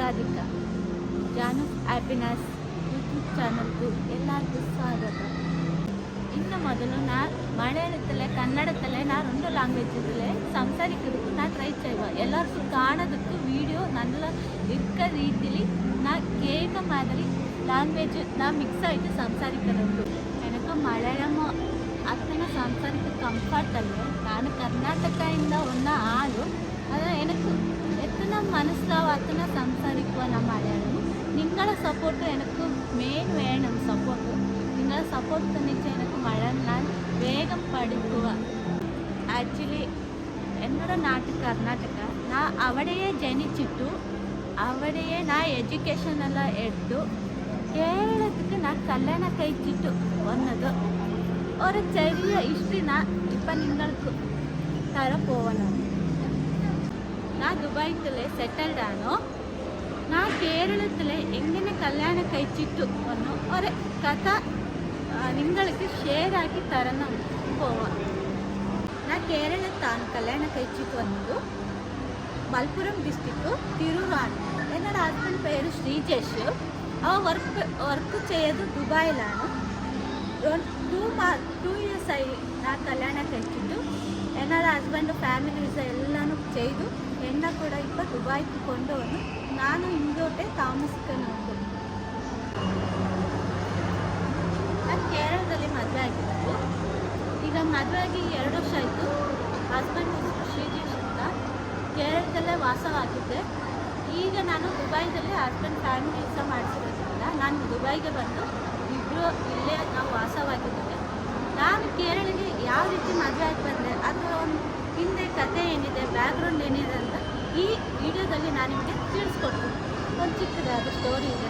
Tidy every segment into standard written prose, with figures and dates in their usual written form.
ರಾಧಿಕಾ ಜಾನು happiness YouTube ಚಾನಲ್ಗೂ ಎಲ್ಲರಿಗೂ ಸ್ವಾಗತ. ಇನ್ನು ಮೊದಲು ಮಲಯಾಳത്തിലെ കന്നഡത്തിലെ രണ്ട് ലാംഗ്വേജിലെ സംസാരിക്കുന്നതിന് ഞാൻ ട്രൈ ചെയ്യുക. എല്ലാവർക്കും കാണുന്നതുக்கு വീഡിയോ നല്ല ഇരിക്ക രീതിയിൽ ഞാൻ കേൾക്ക മാതിരി ലാംഗ്വേജ് ഞാൻ മിക്സ് ആയിട്ട് സംസാരിക്കുന്നുണ്ട്. എനിക്ക് മലയാളമോ അത്ര സംസാരിക്കാൻ കംഫർട്ടല്ല. ನಾನು ಕರ್ನಾಟಕದಿಂದ വന്ന ആളും അത് എനിക്ക് എത്ര മനസ്സിലാവും അത്ര സംസാരിക്കുക ഞാൻ മലയാളം. നിങ്ങളുടെ സപ്പോർട്ട് എനിക്ക് മെയിൻ വേണം. നിങ്ങളുടെ സപ്പോർട്ട് തന്നിട്ട് എനിക്ക് മലയാളം ഞാൻ വേഗം പഠിക്കുക. ആക്ച്വലി എന്നോட നാട് കർണാಟಕ. ഞാൻ അവിടെയേ ജനിച്ചിട്ടു, അവിടെയേ ഞാൻ എഡ്യൂക്കേഷൻ ಎಲ್ಲ എടുത്തു. കേരളത്തിക്ക് ഞാൻ കല്യാണം കഴിച്ചിട്ട് വന്നത്. ഒരു ചെറിയ ഹിസ്റ്ററി ഞാൻ ഇപ്പം നിങ്ങൾക്ക് തരാൻ പോവാനാണ്. ഞാൻ ദുബായിലെ സെറ്റിൽഡ് ആണോ. ഞാൻ കേരളത്തിലെ എങ്ങനെ കല്യാണം കഴിച്ചിട്ട് വന്നു ഒരു കഥ നിങ്ങൾക്ക് ഷെയർ ആക്കി തരണം പോവാം. ഞാൻ കേരളത്താണ് കല്യാണം കഴിച്ചിട്ട് വന്നത്. മലപ്പുറം ഡിസ്ട്രിക്റ്റ് തിരൂറാണ്. എന്നോട് ഹസ്ബൻഡ് പേര് ശ്രീജേഷ്. അവ വർക്ക് ചെയ്ത് ദുബായിലാണ്. 2 years ആയി ഞാൻ കല്യാണം കഴിച്ചിട്ട്. എന്നോട് ഹസ്ബൻഡ് ഫാമിലി വിസ എല്ലാം ചെയ്തു എന്നെ ಕೂಡ ഇപ്പോൾ ദുബായിക്ക് കൊണ്ടുവന്നു. ನಾನು ಇಂದೋಟೆ ತಾಮಸಿಕನುಂಟು. ನಾನು ಕೇರಳದಲ್ಲಿ ಮದುವೆ ಆಗಿದ್ದು. ಈಗ ಮದುವೆ ಆಗಿ 2 ವರ್ಷ ಆಯಿತು. ಹಸ್ಬೆಂಡ್ ಶ್ರೀಜೇಶ್ ಅಂತ ಕೇರಳದಲ್ಲೇ ವಾಸವಾಗಿದ್ದೆ. ಈಗ ನಾನು ದುಬೈದಲ್ಲಿ ಹಸ್ಬೆಂಡ್ ಫ್ಯಾಮಿಲಿ ವಿಸಾ ಮಾಡಿಸಿರೋದ್ರಿಂದ ನಾನು ದುಬೈಗೆ ಬಂದು ಇಬ್ಬರು ಇಲ್ಲೇ ನಾವು ವಾಸವಾಗಿದ್ದೇವೆ. ನಾನು ಕೇರಳಿಗೆ ಯಾವ ರೀತಿ ಮದುವೆ ಆಗಿ ಬಂದೆ, ಅದರ ಒಂದು ಹಿಂದೆ ಕಥೆ ಏನಿದೆ, ಬ್ಯಾಕ್ಗ್ರೌಂಡ್ ಏನಿದೆ ಅಂತ ಈ ವಿಡಿಯೋದಲ್ಲಿ ನಾನು ನಿಮಗೆ ತಿಳಿಸ್ಕೊಡ್ತೀನಿ. ಒಂದು ಚಿಕ್ಕದಾದ ಸ್ಟೋರಿ ಇದೆ,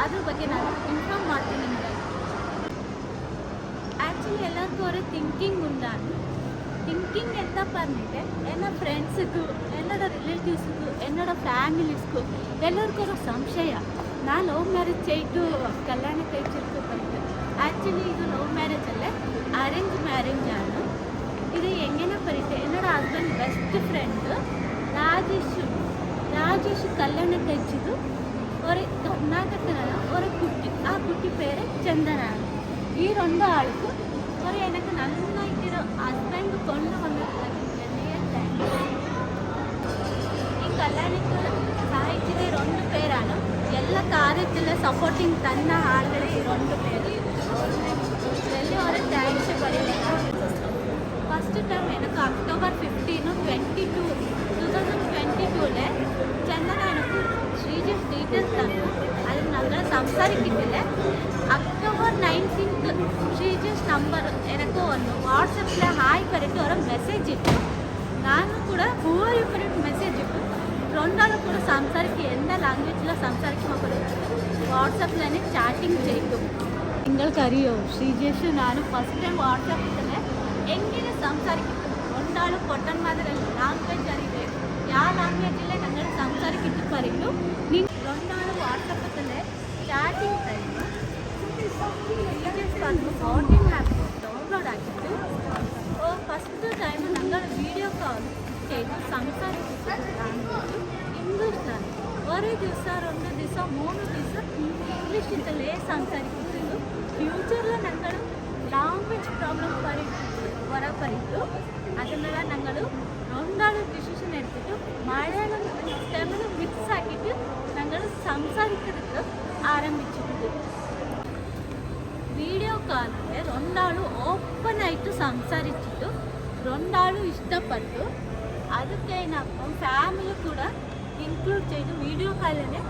ಅದ್ರ ಬಗ್ಗೆ ನಾನು ಇನ್ಫಾರ್ಮ್ ಮಾಡ್ತೀನಿ ನಿಮಗೆ. ആക്ച്വലി എല്ലാവർക്കും ഒരു തിങ്കിങ് ഉണ്ടാണ്. തിങ്കിങ് എന്താ പറഞ്ഞിട്ട് എൻ്റെ ഫ്രണ്ട്സിಗೂ എന്നോட ರಿಲೇಟಿವ್ಸ್ಗೂ എന്നോட ಫ್ಯಾಮಿಲೀಸ್ಗೂ ಎಲ್ಲರಿಗೂ ഒരു ಸಂಶಯ. ನಾನು ಲವ್ ಮ್ಯಾರೇಜ್ ചെയ്തു കല്യാണം കഴിച്ചിട്ട് ಬಂತು. ആക്ച്വലി ഇത് ലവ് ಮ್ಯಾರೇಜ್ ಅಲ್ಲೇ ಅರೇಂಜ್ ಮ್ಯಾರೇಜ್ ആണ്. ഇത് എങ്ങനെ പറഞ്ഞിട്ട് എന്നോட ഹസ്ബൻഡ് ബെസ്റ്റ് ഫ്രണ്ട് രാജേഷ് കല്യാണം കഴിച്ചത് ഒരു കർണാടകത്തിലുള്ള ഒരു കുട്ടി. ആ കുട്ടി പേര് ചന്ദനാണ്. ഈ 2 ആൾക്കും ഒരു എനിക്ക് നന്നായിട്ടൊരു ഹസ്ബൻഡ് കൊണ്ടുവന്നിട്ടുള്ളത് വലിയ താങ്ക്സ്. ഈ കല്യാണത്തിൽ സഹായിച്ചത് 2 പേരാണ്. എല്ലാ കാര്യത്തിലും സപ്പോർട്ടിങ് തന്ന ആളുകളെ ഈ 2 പേര് വലിയ ഒരു താങ്ക്സ് പറയുന്നത്. ഫസ്റ്റ് ടൈം എനിക്ക് October 15, 2022 ചന്ദന എനിക്ക് ശ്രീജേഷ് ഡീറ്റെയിൽസ് തന്നു. അത് ഞങ്ങൾ സംസാരിക്കുന്നില്ല. October 19 ശ്രീജേഷ് നമ്പർ എനിക്ക് വന്നു. വാട്സപ്പിൽ ഹായ് പറഞ്ഞിട്ട് ഒരു മെസ്സേജ് ഇട്ടു. ನಾನು ಕೂಡ ಹೂವರಿ പറഞ്ഞിട്ട് മെസ്സേജ് ഇട്ടു. 2 ആളും കൂടെ സംസാരിക്കുക. എന്താ ലാംഗ്വേജിൽ സംസാരിക്കുമ്പോൾ വാട്സപ്പിൽ ചാറ്റിങ് ചെയ്തു. നിങ്ങൾക്കറിയോ ശ്രീജേഷ് ನಾನು ഫസ്റ്റ് ടൈം വാട്സപ്പിൽ തന്നെ എങ്ങനെ സംസാരിക്കുന്നു. 2 ആളും പൊട്ടന്മാരല്ല. ലാംഗ്വേജ് അറിയില്ലേ, ಯಾವ ಲ್ಯಾಂಗ್ವೇಜಲ್ಲೇ ഞങ്ങൾ സംസാരിക്കിട്ട് പറയുന്നു. 2 ആളും വാട്സപ്പിൽ തന്നെ ചാറ്റിങ് കഴിഞ്ഞു. പറഞ്ഞു 14 ആപ്പ് ഡൗൺലോഡ് ആക്കിയിട്ട് ഫസ്റ്റ് ടൈം ഞങ്ങൾ വീഡിയോ കോൾ ചെയ്ത് സംസാരിച്ചിട്ട് ലാംഗ്വേജ് ഇംഗ്ലീഷിലാണ്. ഒരു ദിവസം 2 ദിവസം 3 ദിവസം ഇംഗ്ലീഷിലേ സംസാരിക്കുന്നു. ഫ്യൂച്ചറിൽ ഞങ്ങൾ ലാംഗ്വേജ് പ്രോബ്ലം ಹೊರಬರಿತು. ಅದನ್ನೆಲ್ಲ ഞങ്ങൾ 2 ആളും ഡിസിഷൻ എടുത്തിട്ട് മലയാളം തമിഴ് മിക്സ് ആക്കിയിട്ട് ഞങ്ങൾ സംസാരിക്കുന്നത് ആരംഭിച്ചിട്ടുണ്ട്. വീഡിയോ ಕಾಲಲ್ಲಿ 2 ആളും ಓಪನ್ ಆಯಿತು സംസാരിച്ചിട്ട് 2 ആളും ഇഷ്ടപ്പെട്ടു. ಅದಕ್ಕೆ ನಾವು ಫ್ಯಾಮಿಲಿ ಕೂಡ ಇನ್ಕ್ಲೂಡ್ ചെയ്തു. വീഡിയോ ಕಾಲಲ್ಲಿ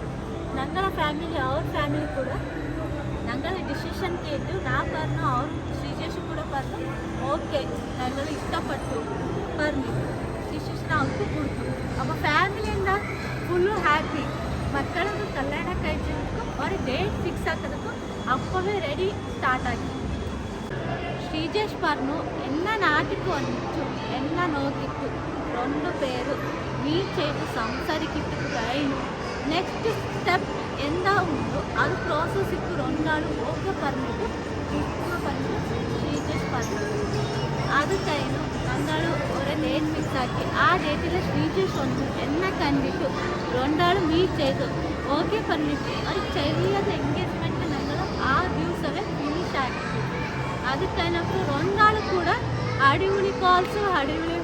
ഞങ്ങളുടെ ಫ್ಯಾಮಿಲಿ ಅವ್ರ ಫ್ಯಾಮಿಲಿ ಕೂಡ ഞങ്ങളെ ഡിസിഷൻ കേട്ടു. ഞാൻ പറഞ്ഞു, അവർ ശ്രീജേഷ് കൂടെ പറഞ്ഞു ഓക്കെ ഞങ്ങൾ ഇഷ്ടപ്പെട്ടു പറഞ്ഞു. ഡിസിഷൻ അവർക്ക് കൊടുത്തു. അപ്പോൾ ഫാമിലി എന്താ ഫുള്ള് ഹാപ്പി. മക്കളത് കല്യാണം കഴിച്ചതിനും ഒരു ഡേറ്റ് ഫിക്സ് ആക്കുന്നതിനും അപ്പോഴേ റെഡി സ്റ്റാർട്ടാക്കി. ശ്രീജേഷ് പറഞ്ഞു എന്നെ നാട്ടിക്ക് വന്നിട്ടു, എന്നെ നോക്കിട്ടു 2 പേര് മീറ്റ് ചെയ്ത് സംസാരിക്കിട്ട് കഴിഞ്ഞു. നെക്സ്റ്റ് സ്റ്റെപ്പ് എന്താ ഉണ്ടോ അത് പ്രോസസ്സിക്ക് 2 ആളും ഓക്കെ പറഞ്ഞിട്ട് ശ്രീജേഷ് പറഞ്ഞു. അത് കഴിഞ്ഞു. ഞങ്ങൾ ഒരു ഡേറ്റ് ഫിക്സ് ആക്കി. ആ ഡേറ്റിൽ ശ്രീജേഷ് വന്നു എന്നെ കണ്ടിട്ടു രണ്ടാളും മീറ്റ് ചെയ്തു. ഓക്കെ പറഞ്ഞിട്ട് ഒരു ചെറിയത് എൻഗേജ്മെൻറ്റ് ഞങ്ങൾ ആ ദിവസമേ ഫിനിഷ് ആക്കി. അത് കഴിഞ്ഞപ്പോൾ രണ്ടാളും ಕೂಡ അടിപൊളി കോൾസും അടിപൊളി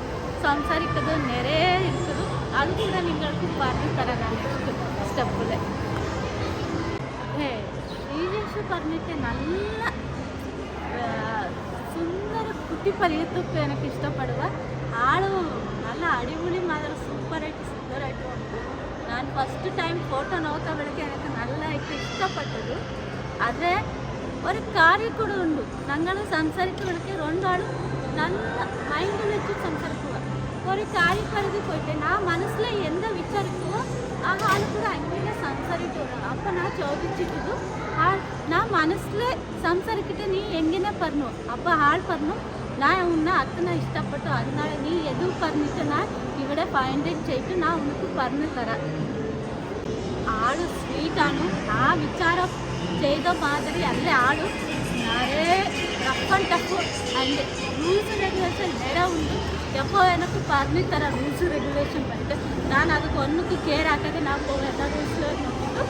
സംസാരിക്കുന്നത് നിറയെ ഇരിക്കുന്നു. അത് ಕೂಡ നിങ്ങൾക്ക് പറഞ്ഞു തരാനാണ് സ്റ്റെപ്പിൽ. ശ്രീജേഷ് പറഞ്ഞിട്ട് നല്ല സുന്ദര കുട്ടിപ്പലിയത്തൊക്കെ എനിക്ക് ഇഷ്ടപ്പെടുക. ആള് നല്ല അടിപൊളി മാത്രം സൂപ്പറായിട്ട് ഉണ്ട്. ഞാൻ ഫസ്റ്റ് ടൈം ഫോട്ടോ നോക്കുമ്പോഴേക്ക് എനിക്ക് നല്ലതായിട്ട് ഇഷ്ടപ്പെട്ടത്. ಆದರೆ ഒരു കാര്യം കൂടെ ഉണ്ട്. ഞങ്ങൾ സംസാരിക്കുമ്പോഴേക്ക് രണ്ടാളും നല്ല മൈൻഡിൽ വെച്ച് സംസാരിക്കുക. ഒരു കാര്യം കരുതി പോയിട്ട് ഞാൻ മനസ്സിൽ എന്താ വിചാരിക്കുവോ ആ ആൾ കൂടെ അങ്ങനെ സംസാരിക്കുക. അപ്പം ഞാൻ ചോദിച്ചിട്ടു ഞാൻ മനസ്സിൽ സംസാരിക്കിട്ട് നീ എങ്ങനെ പറഞ്ഞു. അപ്പോൾ ആൾ പറഞ്ഞു ഞാൻ ഉನ್ನ അത്തന ഇഷ്ടപ്പെട്ടു, അതിനാൽ നീ എതു പറഞ്ഞിട്ട് ഞാൻ ഇവിടെ ഫൈൻഡ് ചെയ്തിട്ട് ഞാൻ ഉനക്ക് പറഞ്ഞു തരാം. ആള് സ്വീറ്റാണ്. ആ വിചാരം ചെയ്ത മാതിരി അല്ല ആളും നിറയെ rough and tough and rules regulation ನೆರ ಉಂಟು. ಎಪ್ಪೋ ಏನಕ್ಕೆ പറഞ്ഞു ತರಾം ರೂಲ್ಸ್ ರೆಗ್ಯುಲೇಷನ್ ಬಂದಿട്ട് ನಾನು ಅದಕ್ಕೆ ഒന്നಕ್ಕೆ ಕೇರ್ ಹಾಕದೆ ನಾವು ಎಲ್ಲ ರೂಲ್ಸ್ ನೋಡಿಟ್ಟು.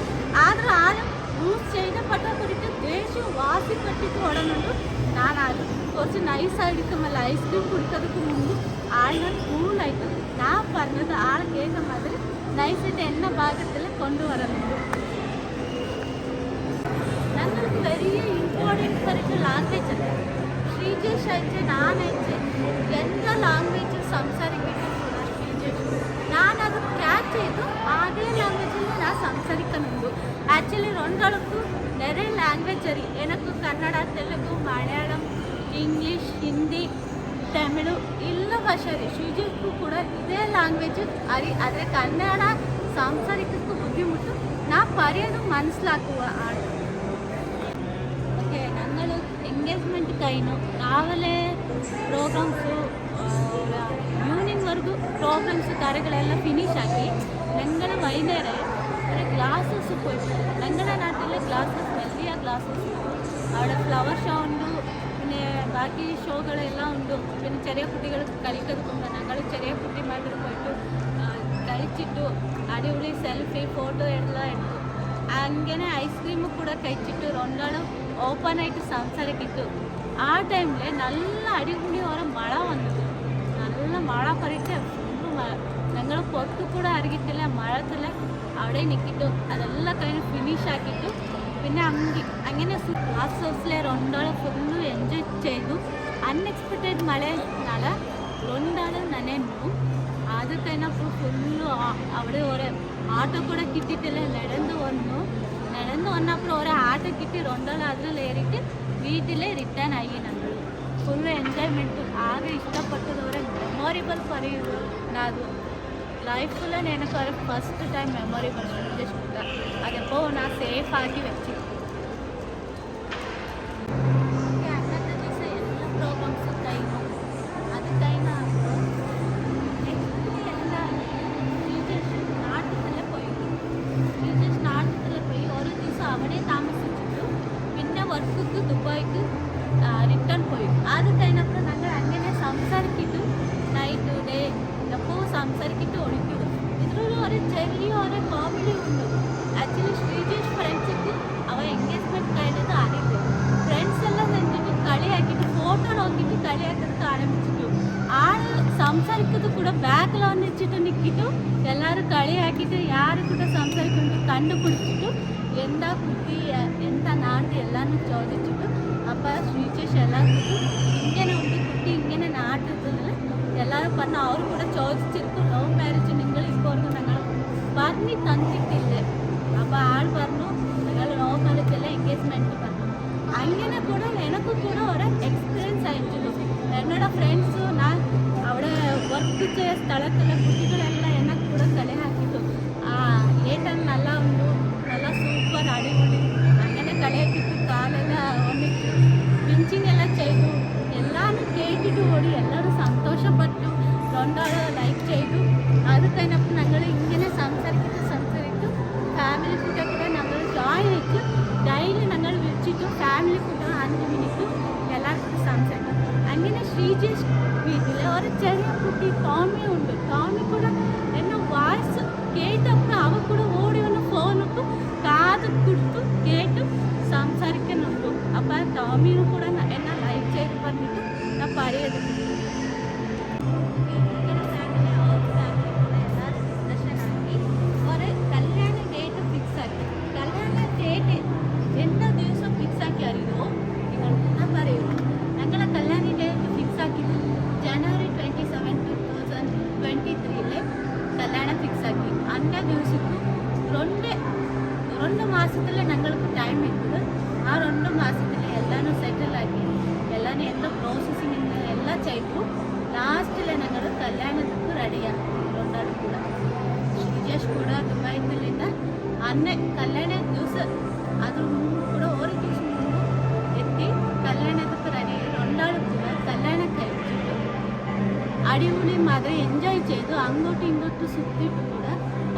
ಆದ್ರೆ ಆಳು ರೂಲ್ಸ್ ചെയ്ത പട്ട കൂടിയിട്ട് ദേഷ്യം വാസിപ്പെട്ടിട്ട് ഓടുന്നുണ്ട്. ഞാൻ അത് കുറച്ച് നൈസായിരിക്കുമല്ല ഐസ്ക്രീം കുടിക്കുന്നതിന് മുമ്പ് ആളിനെ കൂളായിട്ട് ഞാൻ പറഞ്ഞത് ആൾ കേൾക്കുന്ന മാതിരി നൈസായിട്ട് എന്ന ഭാഗത്തിൽ കൊണ്ടുവരുന്നുണ്ട്. ഞങ്ങൾക്ക് വലിയ ഇമ്പോർട്ടൻറ്റ് പറഞ്ഞ ലാംഗ്വേജ് അല്ല. ശ്രീജേഷ് അയച്ച് ഞാനയച്ച് എന്താ ലാംഗ്വേജ് സംസാരിക്കുന്നത് ശ്രീജേഷ് ഞാനത് ക്യാച്ച് ചെയ്തു. അതേ ലാംഗ്വേജിൽ ഞാൻ സംസാരിക്കുന്നുണ്ട്. ആക്ച്വലി രണ്ടാൾക്കും നിറയെ ലാംഗ്വേജ് അറിയും. എനിക്ക് കന്നഡ, തെലുഗു, മലയാളം, ಇಂಗ್ಲೀಷ್, ಹಿಂದಿ, ತಮಿಳು ಎಲ್ಲ ಭಾಷೆ ಅರಿ. ಶ್ರೀಜೇಶ್ಗೂ ಕೂಡ ಇದೇ ಲ್ಯಾಂಗ್ವೇಜ್ ಅರಿ. ಆದರೆ ಕನ್ನಡ ಸಂಸಾರಿಕಕ್ಕೂ ಬುದ್ಧಿമുಟ್ಟು ನಾ ಪರ್ಯೋದು മനസ്സിലാക്കുക ആണ്. ഓക്കെ, ഞങ്ങൾ എൻഗേജ്മെൻറ്റ് കഴിഞ്ഞു. രാവിലെ പ്രോഗ്രാംസು ഈവനിಂಗ್ವರೆಗೂ പ്രോഗ്രാംസ് കാര്യങ്ങളെല്ലാം ഫിനിഷ് ആക്കി. ഞങ്ങൾ വൈകുന്നേരം ഒരു ഗ്ലാസസ് പോയിട്ട് ഞങ്ങളുടെ നാട്ടിലെ ഗ്ലാസസ് വലിയ ഗ്ലാസസ് അവിടെ ഫ്ലവർ ഷോ ഉണ്ട്. പിന്നെ ബാക്കി ഷോകളെല്ലാം ഉണ്ട്. പിന്നെ ചെറിയ കുട്ടികൾ കളിക്കുന്നതുകൊണ്ട് ഞങ്ങൾ ചെറിയ കുട്ടിമാരുടെ പോയിട്ട് കളിച്ചിട്ടു. അടിപൊളി സെൽഫി ഫോട്ടോ എല്ലാം എടുത്തു. അങ്ങനെ ഐസ്ക്രീം ಕೂಡ കഴിച്ചിട്ട് രണ്ടാളും ഓപ്പണായിട്ട് സംസാരിക്കിട്ടു. ആ ടൈമിൽ നല്ല അടിപൊളി ഓരോ മഴ വന്നത്. നല്ല മഴ പറഞ്ഞിട്ട് ഞങ്ങൾ പുറത്തു കൂടെ അറിയിട്ടില്ല. മഴത്തിൽ അവിടെ നിൽക്കിട്ടു. അതെല്ലാം കഴിഞ്ഞ് ഫിനിഷ് ആക്കിയിട്ടു. പിന്നെ അങ്ങനെ ലാസ്റ്റ് ഹൗസിലെ രണ്ടാളും ഫുള്ള് എൻജോയ് ചെയ്തു. അൺഎക്സ്പെക്റ്റഡ് മഴ രണ്ടാൾ നനഞ്ഞു. അത് കഴിഞ്ഞപ്പോൾ ഫുള്ള് അവിടെ ഒരു ആട്ടോ കൂടെ കിട്ടിയിട്ടില്ല. നടന്നു വന്നപ്പോൾ ഒരു ആട്ടോ കിട്ടി. രണ്ടാൾ അതിൽ ഏറിയിട്ട് വീട്ടിൽ റിട്ടേൺ ആയി. ഞങ്ങൾ ഫുള്ള് എൻജോയ്മെൻറ്റ് ആകെ ഇഷ്ടപ്പെട്ടത് ഒരു മെമ്മോറബിൾ പറയുന്നത്. ಅದು ಲೈಫಲ್ಲಿ ನನಗೆ ಅವ್ರ ಫಸ್ಟ್ ಟೈಮ್ ಮೆಮೊರೇಬಲ್ ಇಷ್ಟ. ಅದೆಪ್ಪೋ ನಾ ಸೇಫ್ ಆಗಿ വെച്ചു. അന്നത്തെ ദിവസം എല്ലാ പ്രോഗ്രാംസും കഴിഞ്ഞു. അത് കഴിഞ്ഞപ്പോൾ എല്ലാ ടീച്ചേഴ്സ് നാട്ടിൽ പോയി ഒരു ദിവസം അവിടെ താമസിച്ചിട്ടു. പിന്നെ വർക്കിക്ക് ദുബായിക്ക് റിട്ടേൺ പോയി. അത് കഴിഞ്ഞപ്പോൾ ഞങ്ങൾ അങ്ങനെ സംസാരിക്കിട്ടു. നൈറ്റ് ഡേ എപ്പോൾ സംസാരിക്കിട്ട് ഒളിക്കിടും. ഇതിലൊരു ചെറിയൊരു കോമഡി ഉണ്ട്. ആക്ച്വലി ശ്രീജേഷ് ഫ്രണ്ട്സിക്ക് അവ എൻഗേജ്മെൻറ്റ് കഴിഞ്ഞത് അറിയില്ല. ഫ്രണ്ട്സ് എല്ലാം നിന്നിട്ട് കളിയാക്കിയിട്ട് ഫോട്ടോ നോക്കിയിട്ട് കളിയാക്കുന്നത് ആരംഭിച്ചിട്ടു. ആള് സംസാരിക്കുന്നത് ಕೂಡ ಬ್ಯಾಕ್ಲ വന്നിച്ചിട്ട് നിൽക്കിട്ടു. എല്ലാവരും കളിയാക്കിയിട്ട് ಯಾರು ಕೂಡ സംസാരിക്കുന്നു കണ്ടുപിടിച്ചിട്ടു. എന്താ കുട്ടി എന്താ നാട് എല്ലാവരും ചോദിച്ചിട്ടു. അപ്പോൾ ശ്രീജേഷ് എല്ലാവർക്കും ഇങ്ങനെ ഉണ്ട് കുട്ടി ഇങ്ങനെ നാട്ടിൽ എല്ലാവരും പറഞ്ഞു. അവർ കൂടെ ചോദിച്ചിരിക്കും ലവ് മാരേജ് നിങ്ങൾ ഇപ്പോൾ ഞങ്ങൾ പറഞ്ഞ് തന്നിട്ടില്ല. അപ്പോൾ ആൾ പറഞ്ഞു നിങ്ങൾ ലവ് മാരേജ് അല്ല എൻഗേജ്മെൻറ്റ് പറഞ്ഞു. അങ്ങനെ കൂടെ എനിക്ക് കൂടെ ഒരു എക്സ്പീരിയൻസ് ആയിട്ടില്ല. എന്നോட ഫ്രണ്ട്സು ഞാൻ അവിടെ വർക്ക് ചെയ്ത സ്ഥലത്തുള്ള കുട്ടികളെല്ലാം എന്നെ കൂടെ കളി ಹಾಕಿದ್ದು. ಏಟನ್ നല്ല ഉണ്ട്, നല്ല സൂപ്പർ അടിപൊളി അങ്ങനെ കളിയാക്കിയിട്ട് കാലെಲ್ಲ ഒന്നിട്ട് പിഞ്ചിങ് എല്ലാം ചെയ്തു. എല്ലാവരും കേട്ടിട്ട് ഓടി. എല്ലാവരും സന്തോഷപ്പെട്ടു. രണ്ടാൾ ലൈക്ക് ചെയ്തു. അത് കഴിഞ്ഞപ്പോൾ ഞങ്ങൾ ഇങ്ങനെ സംസാരിച്ചിട്ട് ഫാമിലി കൂടെ ഞങ്ങൾ ജോയിൻ ആയിട്ട് ഡെയിലി ഞങ്ങൾ വിളിച്ചിട്ടു. ഫാമിലി കൂടെ 5 മിനിറ്റ് എല്ലാവർക്കും സംസാരിക്കും. അങ്ങനെ ശ്രീജേഷ് വീട്ടിൽ ഒരു ചെറിയ കുട്ടി ടോമി ഉണ്ട്. ടോമി കൂടെ എന്നെ വായിസ് കേട്ടപ്പോൾ മമ്മിയും കൂടെ എന്നെ ലൈക്ക് ചെയ്ത് പറഞ്ഞിട്ട് ഞാൻ പറയുന്നത് ഒരു കല്യാണ ഡേറ്റ് ഫിക്സ് ആക്കി. കല്യാണ ഡേറ്റ് എന്താ ദിവസം ഫിക്സ് ആക്കി അറിയുമോ? നിങ്ങൾ ഞാൻ പറയൂ. ഞങ്ങളെ കല്യാണ ഡേറ്റ് ഫിക്സ് ആക്കിയത് January 27, 2023 കല്യാണം ഫിക്സ് ആക്കി. അന്ന ദിവസಕ್ಕೂ రెండు ಮಾಸದಲ್ಲೇ ഞങ്ങൾക്ക് ടൈം ಇತ್ತು. ಆ 2 ಮಾಸದಲ್ಲಿ ಎಲ್ಲನೂ ಸೆಟಲ್ ಆಗಿ ಎಲ್ಲನೂ ಎಲ್ಲ ಪ್ರೋಸೆಸಿಂಗ್ ಎಲ್ಲ ചെയ്തു. ലാസ്റ്റിലെ ഞങ്ങൾ കല്യാണത്തിന് റെഡിയാക്കി. രണ്ടാളും കൂടെ ಶ್ರೀಜೇಶ್ ಕೂಡ ದುಬೈದಲ್ಲಿಂದ ಅನ್ನೇ ಕಲ್ಯಾಣ ದಿವಸ ಅದ್ರ ಕೂಡ ഒരു ദിവസം മുമ്പ് എത്തി കല്യാണത്തിന് റെഡി. രണ്ടാളും ಕೂಡ കല്യാಣ കഴിച്ചിട്ട് അടിപൊളി മാതിരി എൻജോയ് ചെയ്തു. അങ്ങോട്ടും ഇങ്ങോട്ടും സുത്തിയിട്ട് ಕೂಡ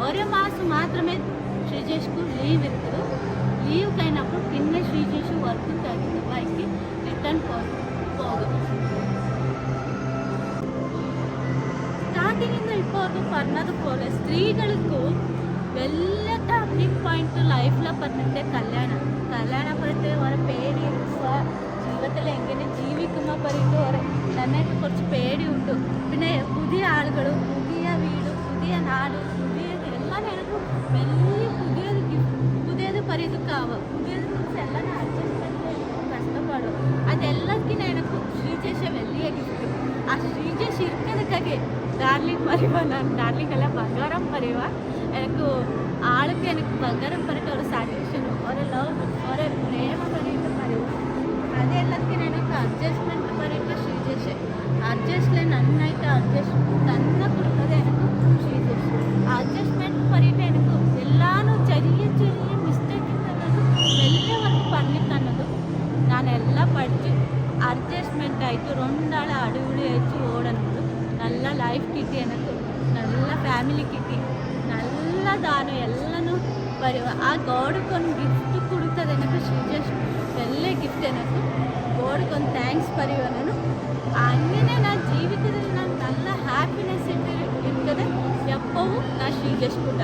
ഒരു മാസം മാത്രമേ ಶ್ರೀಜೇಶ್ಗೂ ಲೀವ್ ಇತ್ತು. ಲೀವ್ കഴിഞ്ഞപ്പോൾ പിന്നെ ಶ್ರೀಜೇಶ್ വർക്കിംഗ് ദുബായിക്ക് റിട്ടേൺ പോകും. സ്റ്റാർട്ടിങ്ങിൽ നിന്ന് ഇപ്പോൾ പറഞ്ഞതുപോലെ സ്ത്രീകൾക്ക് വലിയ ടേണിംഗ് പോയിന്റ് ലൈഫിലെ പറഞ്ഞിട്ട് കല്യാണപ്പെടുത്ത് ഒരു പേടി ജീവിതത്തിൽ എങ്ങനെ ജീവിക്കുമ്പോൾ പറഞ്ഞിട്ട് ഒരു നന്നായിട്ട് കുറച്ച് പേടിയുണ്ട്. പിന്നെ പുതിയ ആളുകളും പുതിയ വീടും പുതിയ നാടും പുതിയത് എല്ലാം എനിക്ക് വലിയ പുതിയത് ಪರಿದಕ್ಕಾവും. പുതിയത് കുറിച്ച് എല്ലാം അഡ്ജസ്റ്റ്മെൻറ്റ് കഷ്ടപ്പാടും ಅದೆಲ್ಲದಕ್ಕಿಂತ എനിക്ക് ಶ್ರೀಜೇಶ വലിയ ഗിഫ്റ്റ്. ಆ ಶ್ರೀಜೇಶ್ ಇರ್ಕೋದಕ್ಕಾಗಿ ಡಾರ್ಲಿಂಗ್ പറയുക. ನಾನು ಡಾರ್ಲಿಂಗ್ ಅಲ್ಲ ಬಂಗಾರಂ പറയുക. എനിക്ക് ആൾക്ക് എനിക്ക് ಬಂಗಾರಂ പറഞ്ഞിട്ട് ഒരു സാറ്റിസ്ഫാക്ഷൻ ഒരു ലവ് ഒരു പ്രേമ പറഞ്ഞിട്ട് പറയുക. ಅದೆಲ್ಲದಕ್ಕಿಂತ എനിക്ക് അഡ്ജസ്റ്റ്മെൻറ്റ് പറഞ്ഞിട്ട് ಶ್ರೀಜೇಶ್ അഡ്ജസ്റ്റിൽ നന്നായിട്ട് അഡ്ജസ്റ്റ് തന്നെ കൊടുക്കുന്നത് എനിക്ക് ಶ್ರೀಜೇಶ್. അഡ്ജസ്റ്റ്മെൻറ്റ് പറഞ്ഞിട്ട് എനിക്ക് എല്ലാനും ചെറിയ ചെറിയ മിസ്റ്റേക്ക് തന്നത് വലിയ വർക്ക് പണി തന്നത് ഞാനെല്ലാം പഠിച്ച് അഡ്ജസ്റ്റ്മെൻ്റ് ആയിട്ട് രണ്ടാളെ അടിപൊളിയായിട്ട് ഓടുന്നത്. നല്ല ലൈഫ് കിട്ടി, എനിക്ക് നല്ല ഫാമിലി കിട്ടി, നല്ലതാണ് എല്ലാനും പറയുക. ആ ഗോഡ്ക്കൊന്ന് ഗിഫ്റ്റ് കൊടുത്തത് എനിക്ക് ಶ್ರೀಜೇಶ್ വലിയ ಗಿಫ್ಟ್. എനിക്ക് ഗോഡ്ക്കൊന്ന് താങ്ക്സ് പറയുക. ನಾನು അങ്ങനെ ഞാൻ ജീവിതത്തിൽ ഞാൻ നല്ല ഹാപ്പിനെസ് ಇರ್ತದೆ ಎಪ್ಪವೂ ನಾ ಶ್ರೀಜೇಶ್ ಕೂಡ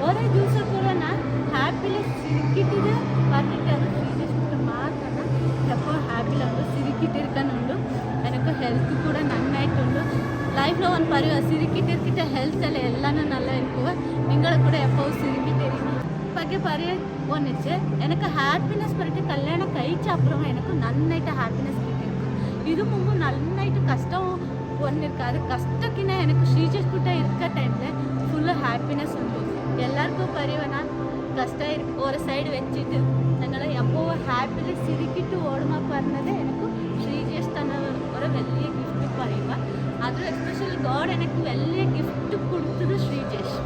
ഒരേ ദിവസം ಕೂಡ ನಾನು ಹ್ಯಾಪಿನೆಸ್ ಸಿಕ್ಕಿಟ್ಟಿದೆ പറഞ്ഞിട്ട് അത് ಶ್ರೀಜೇಶ್ ಕೂಡ ಮಾತ್ರ എപ്പോഴും ഹാപ്പിലുണ്ട്, സിരിക്കിട്ടിരിക്കാനുണ്ട്. എനിക്ക് ഹെൽത്ത് ಕೂಡ നന്നായിട്ടുണ്ട്. ലൈഫിൽ ഒന്ന് പറയുക, സിരിക്കിട്ടിരിക്കിട്ട് ഹെൽത്തല്ല എല്ലാനും നല്ല ഇരിക്കുക. നിങ്ങളെ കൂടെ എപ്പോഴും സിരിക്കിട്ടിരിക്കും ಬಗ್ಗೆ പറയാൻ ഒന്നിച്ച് എനിക്ക് ഹാപ്പിനെസ് പറഞ്ഞിട്ട് കല്യാണം കഴിച്ച അപ്പുറം എനിക്ക് നന്നായിട്ട് ഹാപ്പിനെസ് കിട്ടിയിരിക്കും. ഇത് മുമ്പ് നന്നായിട്ട് കഷ്ടവും ഒന്നിരിക്കും. അത് കഷ്ടക്കിനെ എനിക്ക് ಶ್ರೀಜೇಶ್ കൂട്ട ഇരിക്ക ടൈമിൽ ഫുള്ള് ഹാപ്പിനെസ് ഉണ്ട്. എല്ലാവർക്കും പറയുക ഞാൻ കഷ്ട ഒരു സൈഡ് വെച്ചിട്ട് ഞങ്ങൾ എപ്പോഴും ഹാപ്പിയിൽ സിരിക്കിട്ട് ഓടുമ്പോൾ പറഞ്ഞത് എനിക്ക് ಶ್ರೀಜೇಶ್ തന്ന ഒരു വലിയ ഗിഫ്റ്റ് പറയുക. അത് എസ്പെഷ്യലി ഗോഡ് എനിക്ക് വലിയ ഗിഫ്റ്റ് കൊടുത്തത് ಶ್ರೀಜೇಶ್.